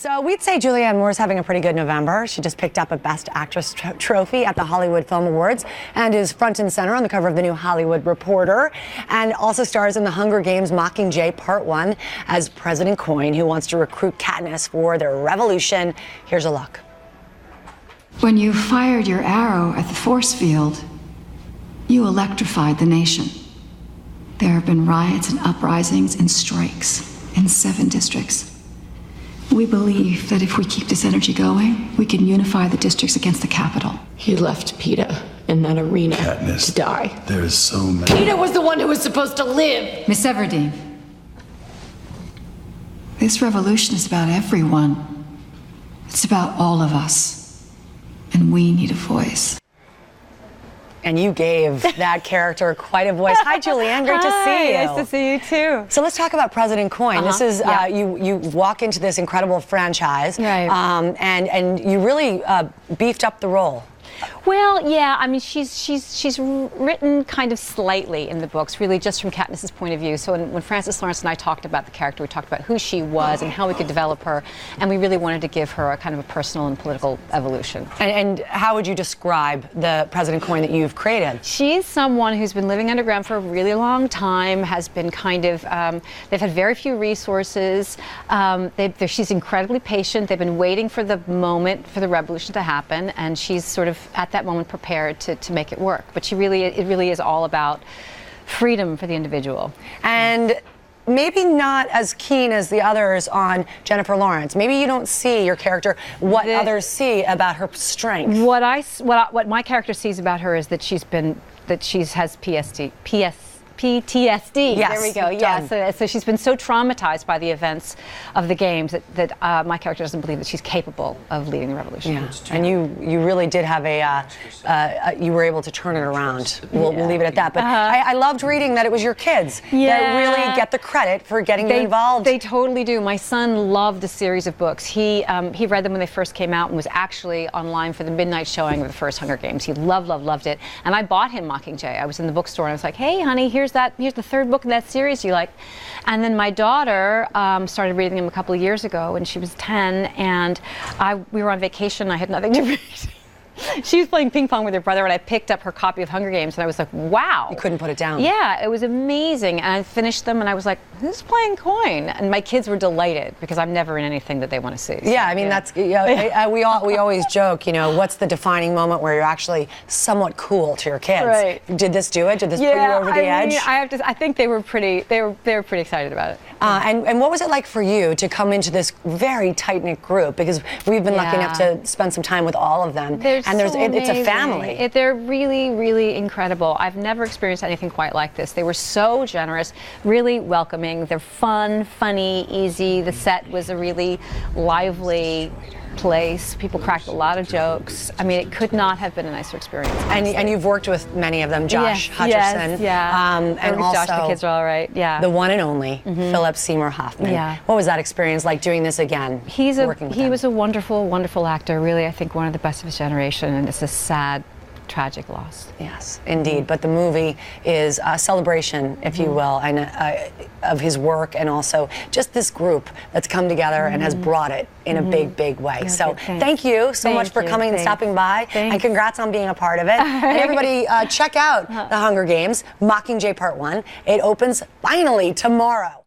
So we'd say Julianne Moore's having a pretty good November. She just picked up a Best Actress trophy at the Hollywood Film Awards and is front and center on the cover of the new Hollywood Reporter, and also stars in the Hunger Games Mockingjay Part 1 as President Coin, who wants to recruit Katniss for their revolution. Here's a look. When you fired your arrow at the force field, you electrified the nation. There have been riots and uprisings and strikes in 7 districts. We believe that if we keep this energy going, we can unify the districts against the capital. He left Peeta in that arena Katniss, to die. There is so many. Peeta was the one who was supposed to live. Miss Everdeen, this revolution is about everyone. It's about all of us. And we need a voice. And you gave that character quite a voice. Hi, Julianne. Great to see you. Nice to see you too. So let's talk about President Coin. This is you walk into this incredible franchise, right? And you really beefed up the role. Well, yeah, I mean, she's written kind of slightly in the books, really just from Katniss's point of view. So when Francis Lawrence and I talked about the character, we talked about who she was and how we could develop her, and we really wanted to give her a kind of a personal and political evolution. And how would you describe the President Coin that you've created? She's someone who's been living underground for a really long time, has been kind of, they've had very few resources. She's incredibly patient. They've been waiting for the moment for the revolution to happen, and she's sort of at that moment prepared to make it work. But it really is all about freedom for the individual. And maybe not as keen as the others on Jennifer Lawrence. Maybe you don't see your character what others see about her strength. What my character sees about her is that she has PTSD. Yes, there we go. Yeah. So she's been so traumatized by the events of the games that my character doesn't believe that she's capable of leading the revolution. Yeah. And you really did have you were able to turn it around. We'll leave it at that. But I loved reading that it was your kids that really get the credit for getting you involved. They totally do. My son loved a series of books. He read them when they first came out and was actually online for the midnight showing of the first Hunger Games. He loved it. And I bought him Mockingjay. I was in the bookstore and I was like, hey, honey, here's the 3rd book in that series you like. And then my daughter started reading them a couple of years ago, and she was 10, and we were on vacation. I had nothing to read. She was playing ping pong with her brother, and I picked up her copy of Hunger Games, and I was like, wow. You couldn't put it down. Yeah, it was amazing. And I finished them, and I was like, who's playing Coin? And my kids were delighted, because I'm never in anything that they want to see. So, yeah, I mean, that's, we always joke, what's the defining moment where you're actually somewhat cool to your kids? Right. Did this do it? Did this put you over the edge? I think they were pretty excited about it. And what was it like for you to come into this very tight-knit group? Because we've been lucky enough to spend some time with all of them. It's a family. They're really, really incredible. I've never experienced anything quite like this. They were so generous, really welcoming. They're fun, funny, easy. The set was a really lively place. People cracked a lot of jokes. I mean, it could not have been a nicer experience. And you've worked with many of them, Josh Hutcherson. And also Josh, the kids are all right. Yeah. The one and only Seymour Hoffman. Yeah. What was that experience like doing this again? He was a wonderful, wonderful actor. Really, I think one of the best of his generation, and it's a sad, tragic loss. Yes, indeed. But the movie is a celebration, if you will, and of his work, and also just this group that's come together and has brought it in a big, big way. Okay, so thank you so much for coming and stopping by, and congrats on being a part of it. And everybody, check out The Hunger Games, Mockingjay Part 1. It opens finally tomorrow.